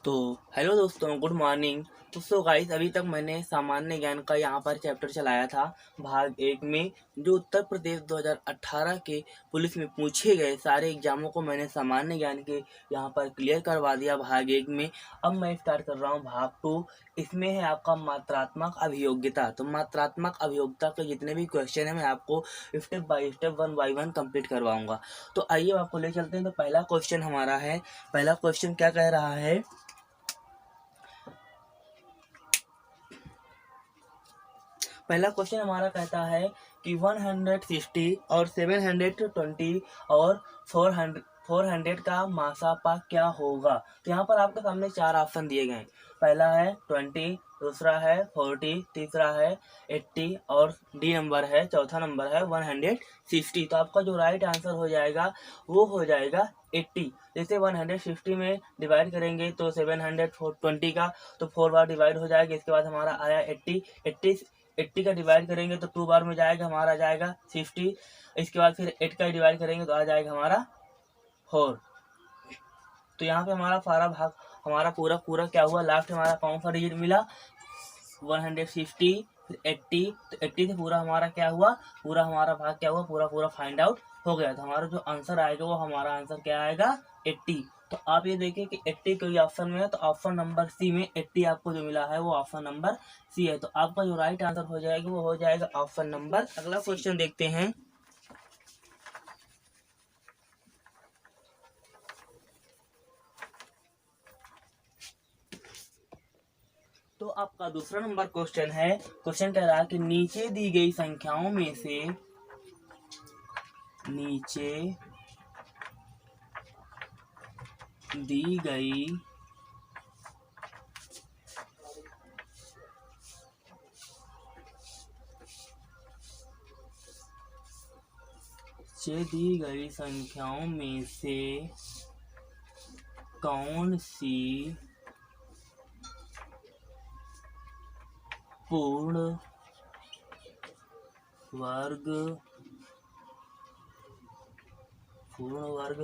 तो हेलो दोस्तों, good morning. तो सो गाइस, अभी तक मैंने सामान्य ज्ञान का यहाँ पर चैप्टर चलाया था भाग 1 में, जो उत्तर प्रदेश 2018 के पुलिस में पूछे गए सारे एग्जामों को मैंने सामान्य ज्ञान के यहाँ पर क्लियर करवा दिया भाग 1 में। अब मैं स्टार्ट कर रहा हूँ भाग 2। इसमें है आपका मात्रात्मक अभियोग्यता। तो मात्रात्मक अभियोग्यता के जितने भी क्वेश्चन है मैं आपको step by step 1 by 1 complete करवाऊंगा। तो आइए आपको ले चलते हैं। तो पहला क्वेश्चन हमारा है, पहला क्वेश्चन क्या कह रहा है। पहला क्वेश्चन हमारा कहता है कि 160 और 720 और 400 का मासापा क्या होगा। तो यहाँ पर आपके सामने 4 ऑप्शन दिए गए हैं। पहला है 20, दूसरा है 40, तीसरा है 80 और डी नंबर है, चौथा नंबर है 160। तो आपका जो राइट आंसर हो जाएगा वो हो जाएगा 80। जैसे 160 में डिवाइड करेंगे तो 720 का तो 4 बार डिवाइड हो जाएगा। इसके बाद हमारा आया 80 का डिवाइड करेंगे तो 2 बार में जाएगा, हमारा आ जाएगा 50। इसके बाद फिर 8 का डिवाइड करेंगे तो आ जाएगा हमारा 4। तो यहाँ पे हमारा सारा भाग हमारा पूरा क्या हुआ, लास्ट हमारा कौन सा डिजिट मिला, 160 फिर 80। तो 80 से पूरा हमारा क्या हुआ, पूरा हमारा भाग क्या हुआ, पूरा फाइंड आउट हो गया। तो हमारा जो आंसर आएगा वो हमारा आंसर क्या आएगा, 80। तो आप ये देखिए कि 80 कोई ऑप्शन में है तो ऑप्शन नंबर सी में 80 आपको जो मिला है वो ऑप्शन नंबर सी है। तो आपका जो राइट आंसर हो जाएगा वो हो जाएगा ऑप्शन नंबर। अगला क्वेश्चन देखते हैं। तो आपका दूसरा नंबर क्वेश्चन है। क्वेश्चन कह रहा है कि नीचे दी गई संख्याओं में से दी गई संख्याओं में से कौन सी पूर्ण वर्ग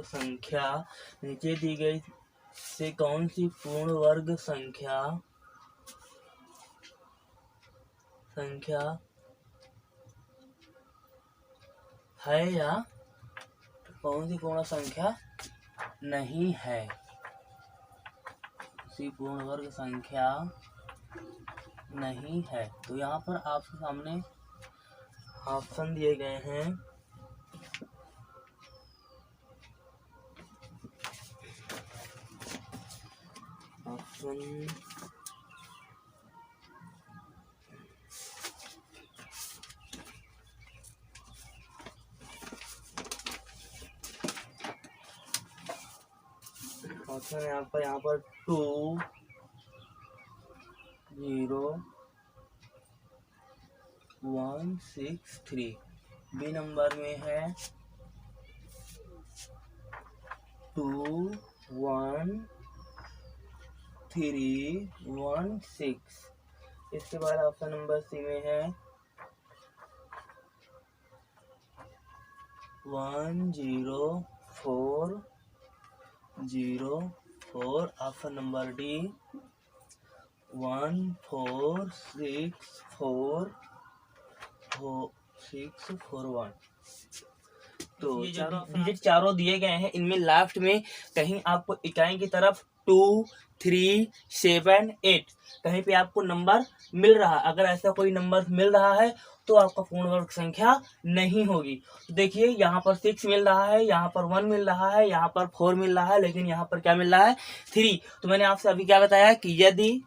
संख्या, नीचे दी गई से कौन सी पूर्ण वर्ग संख्या है या कौन सी पूर्ण संख्या नहीं है। सी पूर्ण वर्ग संख्या नहीं है। तो यहाँ पर आपके सामने ऑप्शन दिए गए हैं। ऑप्शन है आपका यहाँ पर 2, 0, 1, 6, 3। बी नंबर में है 2, 1, 3, 1, 6। इसके बाद ऑप्शन नंबर सी में है 1, 0, 4, 0, 4। Option number D 1, 4, 6, 4, 6, 4, 1। तो ये जो डिजिट चारों दिए गए हैं इनमें लास्ट में कहीं आपको इकाई की तरफ 2, 3, 7, 8 कहीं पे आपको नंबर मिल रहा है। अगर ऐसा कोई नंबर मिल रहा है तो आपका पूर्ण वर्ग संख्या नहीं होगी। तो देखिए यहाँ पर 6 मिल रहा है, यहाँ पर 1 मिल रहा है, यहाँ पर 4 मिल रहा है, लेकिन यहाँ पर क्या मिल रहा है, 3। तो मैंने आपसे अभी क्या बताया कि यदि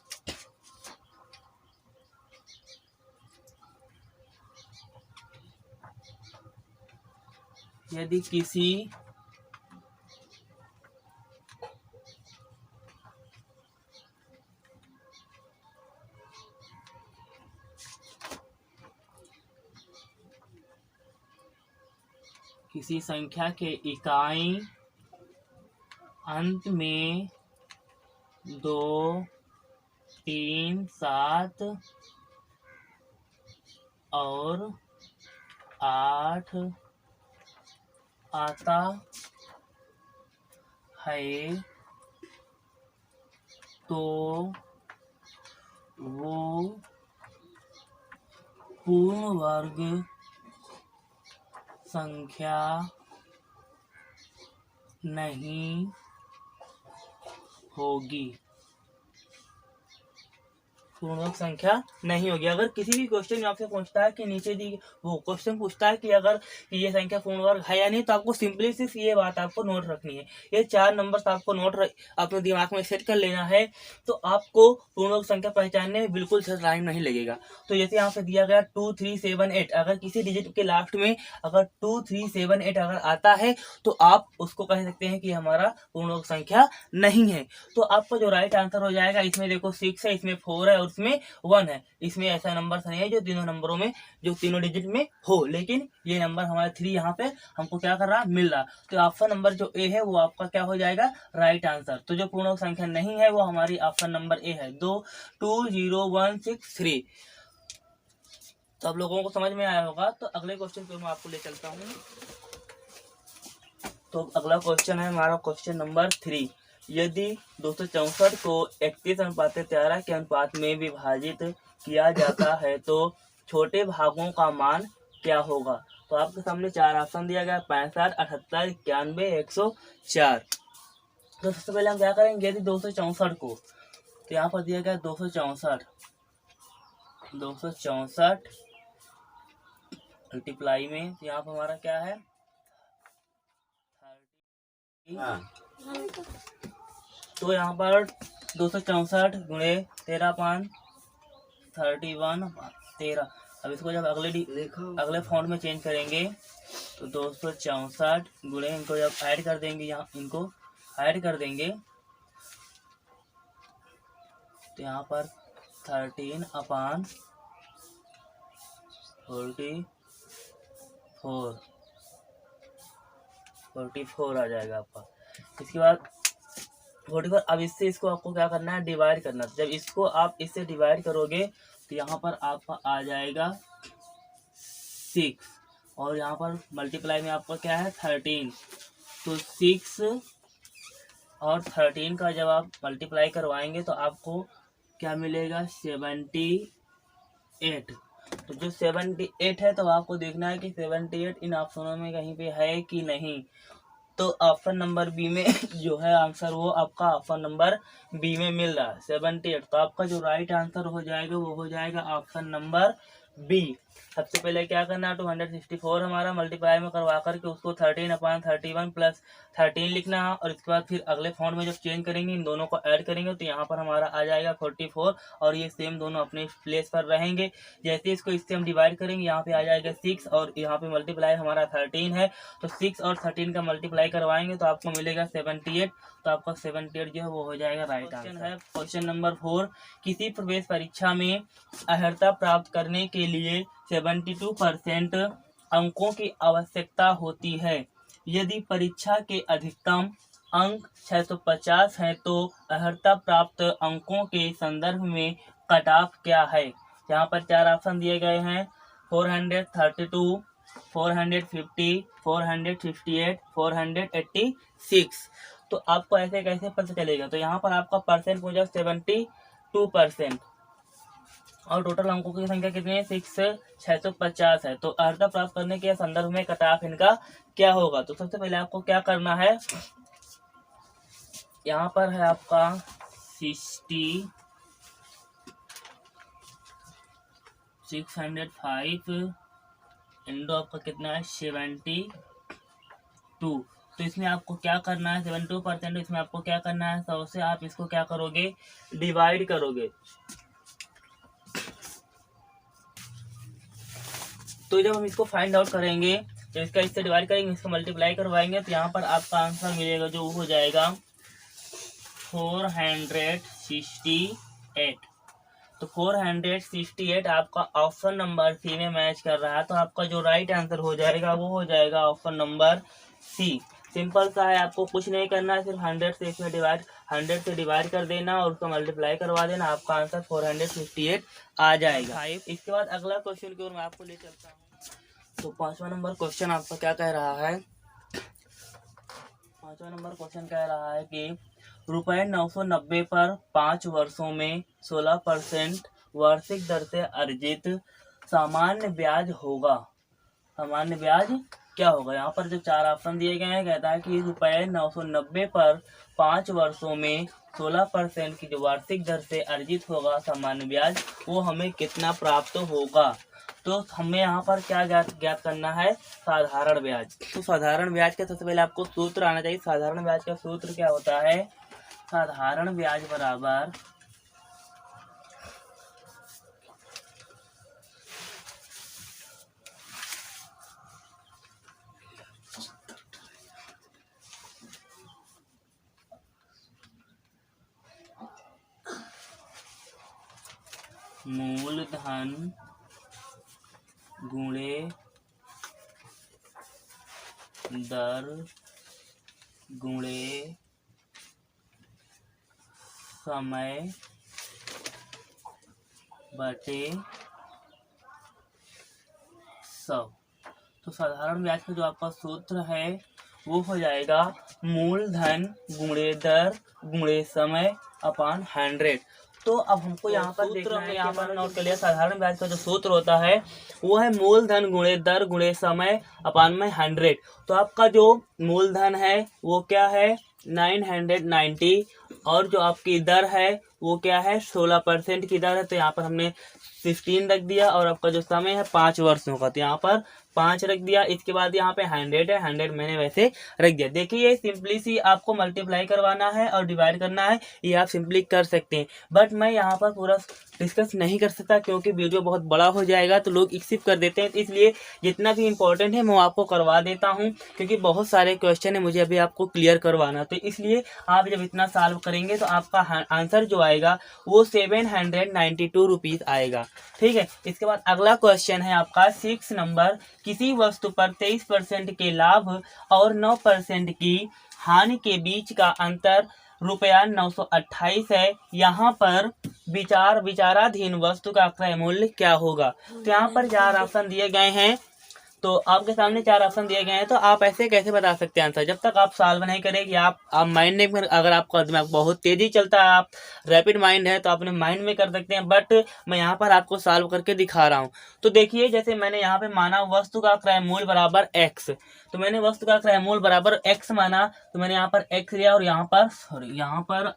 किसी संख्या के इकाई अंत में 2, 3, 7 और 8 आता है तो वो पूर्ण वर्ग संख्या नहीं होगी। पूर्ण संख्या नहीं होगी। अगर किसी भी क्वेश्चन में आपसे पूछता है कि नीचे दी वो क्वेश्चन पूछता है कि अगर ये संख्या पूर्ण वर्ग है या नहीं, तो आपको सिंपली सिर्फ ये बात आपको नोट रखनी है। ये 4 नंबर्स आपको अपने दिमाग में सेट कर लेना है, तो आपको पूर्ण वर्ग संख्या पहचानने में बिल्कुल टाइम नहीं लगेगा। तो जैसे यहाँ पे दिया गया 2 3 7 8, अगर किसी डिजिट के लास्ट में अगर 2 3 7 8 अगर आता है तो आप उसको कह सकते हैं कि हमारा पूर्ण वर्ग संख्या नहीं है। तो आपका जो राइट आंसर हो जाएगा, इसमें देखो 6 है, इसमें 4 है और इसमें 1 है। इसमें ऐसा नंबर नहीं है जो तीनों नंबरों में, जो तीनों डिजिट में हो, लेकिन ये नंबर हमारा 3 यहाँ पे हमको क्या कर रहा, मिल रहा। तो ऑप्शन नंबर जो ए है वो आपका क्या हो जाएगा, राइट आंसर। तो जो पूर्ण संख्या नहीं है वो हमारी ऑप्शन नंबर ए है, 22163। तो आप लोगों को समझ में आया होगा। तो अगले क्वेश्चन पे मैं आपको ले चलता हूँ। तो अगला क्वेश्चन है हमारा क्वेश्चन नंबर 3। यदि 264 को 31:13 के अनुपात में विभाजित किया जाता है तो छोटे भागों का मान क्या होगा। तो आपके सामने 4 ऑप्शन दिया गया, 65, 78, 91, 104। तो सबसे पहले हम क्या करेंगे, यदि 264 को, तो यहाँ पर दिया गया 264 मल्टीप्लाई में, तो यहाँ पर हमारा क्या है, तो यहाँ पर 264 गुणे 13 5 31 13। अब इसको जब अगले फॉन्ट में चेंज करेंगे तो 264 गुणे, इनको जब ऐड कर देंगे, यहाँ इनको ऐड कर देंगे तो यहाँ पर 13/44 आ जाएगा आपका। इसके बाद 44, अब इससे इसको आपको क्या करना है, डिवाइड करना। जब इसको आप इससे डिवाइड करोगे तो यहाँ पर आपका आ जाएगा 6, और यहाँ पर मल्टीप्लाई में आपका क्या है 13। तो 6 और 13 का जब आप मल्टीप्लाई करवाएंगे तो आपको क्या मिलेगा, 78। तो जो 78 है, तो आपको देखना है कि 78 इन ऑप्शनों में कहीं पे है कि नहीं। तो ऑप्शन नंबर बी में जो है आंसर, वो आपका ऑप्शन नंबर बी में मिल रहा है 78। तो आपका जो राइट आंसर हो जाएगा वो हो जाएगा ऑप्शन नंबर बी। सबसे पहले क्या करना है, 264 हमारा मल्टीप्लाई में करवा करके उसको 13/31 प्लस 13 लिखना है, और इसके बाद फिर अगले फॉन्ट में जब चेंज करेंगे, इन दोनों को ऐड करेंगे तो यहाँ पर हमारा आ जाएगा 44, और ये सेम दोनों अपने प्लेस पर रहेंगे। जैसे इसको इससे हम डिवाइड करेंगे, यहाँ पे आ जाएगा 6, और यहाँ पे मल्टीप्लाई हमारा 13 है, तो 6 और 13 का मल्टीप्लाई करवाएंगे तो आपको मिलेगा 78। तो आपका 78 जो है वो हो जाएगा राइट आंसर है। क्वेश्चन नंबर 4, किसी प्रवेश परीक्षा में अर्हता प्राप्त करने के लिए 72% अंकों की आवश्यकता होती है। यदि परीक्षा के अधिकतम अंक 650 हैं तो अर्हता प्राप्त अंकों के संदर्भ में कट ऑफ क्या है। यहाँ पर 4 ऑप्शन दिए गए हैं, 432, 450, 458, 486। तो आपको ऐसे कैसे पता चलेगा, तो यहाँ पर आपका परसेंट हो जाए 72%, और टोटल अंकों की संख्या कितनी है, 650 है। तो अर्हता प्राप्त करने के संदर्भ में कट ऑफ इनका क्या होगा। तो सबसे पहले आपको क्या करना है, यहाँ पर है आपका 605 इंटू आपका कितना है 72। तो इसमें आपको क्या करना है, 72%, इसमें आपको क्या करना है, 100 से आप इसको क्या करोगे, डिवाइड करोगे। तो जब हम इसको फाइंड आउट करेंगे, तो इसका इससे डिवाइड करेंगे, इसको मल्टीप्लाई करवाएंगे, तो यहाँ पर आपका आंसर मिलेगा जो हो जाएगा 468। तो 468 आपका ऑप्शन नंबर सी में मैच कर रहा है। तो आपका जो राइट आंसर हो जाएगा वो हो जाएगा ऑप्शन नंबर सी। सिंपल सा है, आपको कुछ नहीं करना है, सिर्फ 100 से इसमें 100 से डिवाइड कर देना और उसको मल्टीप्लाई करवा देना, आपका आंसर 468 आ जाएगा। इसके बाद अगला क्वेश्चन की ओर मैं आपको ले चलता हूँ। तो 5वां नंबर क्वेश्चन आपका क्या कह रहा है, 5वां नंबर क्वेश्चन कह रहा है कि ₹990 पर 5 वर्षों में 16% वार्षिक दर से अर्जित सामान्य ब्याज होगा। सामान्य ब्याज क्या होगा? यहाँ पर जो 4 ऑप्शन दिए गए हैं, कहता है कि ₹990 पर 5 वर्षों में 16% की जो वार्षिक दर से अर्जित होगा सामान्य ब्याज, वो हमें कितना प्राप्त होगा। तो हमें यहाँ पर क्या ज्ञात करना है? साधारण ब्याज। तो साधारण ब्याज का सबसे पहले आपको सूत्र आना चाहिए। साधारण ब्याज का सूत्र क्या होता है? साधारण ब्याज बराबर मूलधन गुणे दर गुणे समय बटे 100। तो साधारण ब्याज का जो आपका सूत्र है वो हो जाएगा मूलधन गुणे दर गुणे समय अपान 100। तो अब हमको यहाँ पर देखना है, यहाँ पर नोट कर लिया, साधारण ब्याज का जो सूत्र होता है वो है मूलधन गुणे दर गुणे समय अपान में 100। तो आपका जो मूलधन है वो क्या है? 990 और जो आपकी दर है वो क्या है? 16% की दर है। तो यहाँ पर हमने 15 रख दिया और आपका जो समय है 5 वर्षों का, तो यहाँ पर 5 रख दिया। इसके बाद यहाँ पे 100 है, 100 मैंने वैसे रख दिया। देखिए ये सिंपली सी आपको मल्टीप्लाई करवाना है और डिवाइड करना है, ये आप सिंपली कर सकते हैं। बट मैं यहाँ पर पूरा डिस्कस नहीं कर सकता क्योंकि वीडियो बहुत बड़ा हो जाएगा, तो लोग स्किप कर देते हैं। तो इसलिए जितना भी इम्पोर्टेंट है मैं आपको करवा देता हूँ, क्योंकि बहुत सारे क्वेश्चन है मुझे अभी आपको क्लियर करवाना। तो इसलिए आप जब इतना सॉल्व करेंगे तो आपका आंसर जो आएगा वो 792 रुपीज़ आएगा। ठीक है। इसके बाद अगला क्वेश्चन है आपका 6 नंबर। किसी वस्तु पर 23% के लाभ और 9% की हानि के बीच का अंतर ₹928 है। यहाँ पर विचाराधीन वस्तु का क्रय मूल्य क्या होगा? तो यहाँ पर 4 ऑप्शन दिए गए हैं। तो आपके सामने 4 ऑप्शन दिए गए हैं, तो आप ऐसे कैसे बता सकते हैं आंसर? जब तक आप सॉल्व नहीं करेंगे, आप माइंड में, अगर आपका दिमाग बहुत तेजी चलता है, आप रैपिड माइंड है, तो आप अपने माइंड में कर सकते हैं। बट मैं यहाँ पर आपको सॉल्व करके दिखा रहा हूँ। तो देखिए, जैसे मैंने यहाँ पे माना वस्तु का क्रय मूल्य बराबर x, तो मैंने वस्तु का क्रय मूल्य बराबर x माना, तो मैंने यहाँ पर x लिया और यहाँ पर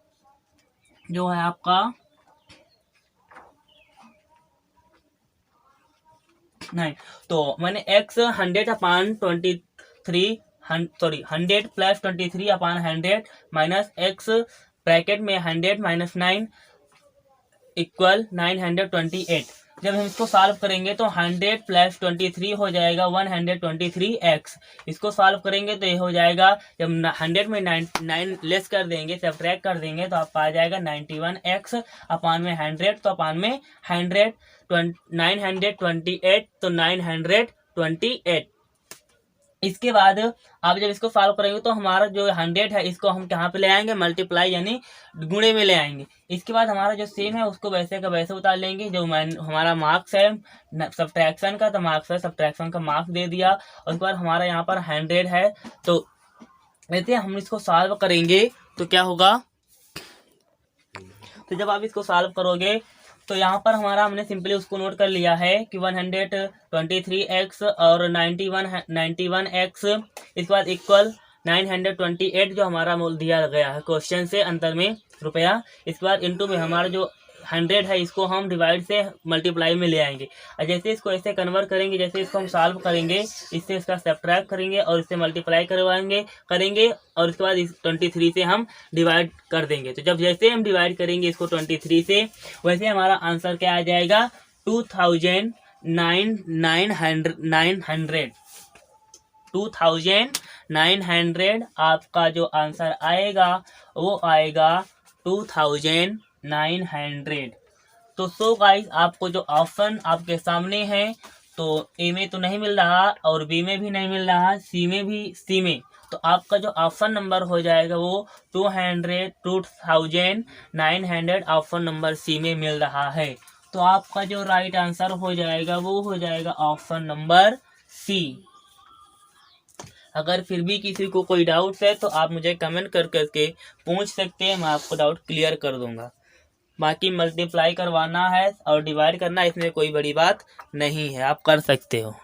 जो है आपका नहीं, तो मैंने x 100 अपान 23 100 प्लस 23 अपान 100 माइनस x ब्रैकेट में 100 माइनस 9 इक्वल 928। जब हम इसको सॉल्व करेंगे तो 100 प्लस 23 हो जाएगा 123x। इसको सॉल्व करेंगे तो ये हो जाएगा, जब 100 में 9 लेस कर देंगे, सब्ट्रैक्ट कर देंगे, तो आपका आ जाएगा 91x अपान में 100, तो अपान में 928, तो 928। इसके बाद आप जब इसको सॉल्व करेंगे तो हमारा जो 100 है इसको हम कहाँ पे ले आएंगे? मल्टीप्लाई यानी गुणे में ले आएंगे। इसके बाद हमारा जो सेम है उसको वैसे का वैसे उतार लेंगे। जो हमारा मार्क्स है सब्ट्रैक्शन का, तो मार्क्स है सब्ट्रैक्शन का मार्क्स दे दिया। और उसके बाद हमारा यहाँ पर 100 है, तो वैसे हम इसको सॉल्व करेंगे तो क्या होगा? तो जब आप इसको सॉल्व करोगे तो यहाँ पर हमारा हमने सिंपली उसको नोट कर लिया है कि 123x और 91x, इसके बाद इक्वल 928 जो हमारा मूल्य दिया गया है क्वेश्चन से अंतर में रुपया। इसके बाद इनटू में हमारा जो 100 है इसको हम डिवाइड से मल्टीप्लाई में ले आएंगे। और जैसे इसको ऐसे कन्वर्ट करेंगे, जैसे इसको हम सॉल्व करेंगे, इससे इसका सब्ट्रैक्ट करेंगे और इससे मल्टीप्लाई करेंगे और इसके बाद इस 23 से हम डिवाइड कर देंगे। तो जब जैसे हम डिवाइड करेंगे इसको 23 से, वैसे हमारा आंसर क्या आ जाएगा? 2900 आपका जो आंसर आएगा वो आएगा 2900। तो सो गाइस, आपको जो ऑप्शन आपके सामने है, तो ए में तो नहीं मिल रहा और बी में भी नहीं मिल रहा, सी में, तो आपका जो ऑप्शन नंबर हो जाएगा वो 2900 ऑप्शन नंबर सी में मिल रहा है। तो आपका जो राइट आंसर हो जाएगा वो हो जाएगा ऑप्शन नंबर सी। अगर फिर भी किसी को कोई डाउट्स है तो आप मुझे कमेंट कर करके पूछ सकते हैं, मैं आपको डाउट क्लियर कर दूंगा। बाकी मल्टीप्लाई करवाना है और डिवाइड करना है, इसमें कोई बड़ी बात नहीं है, आप कर सकते हो।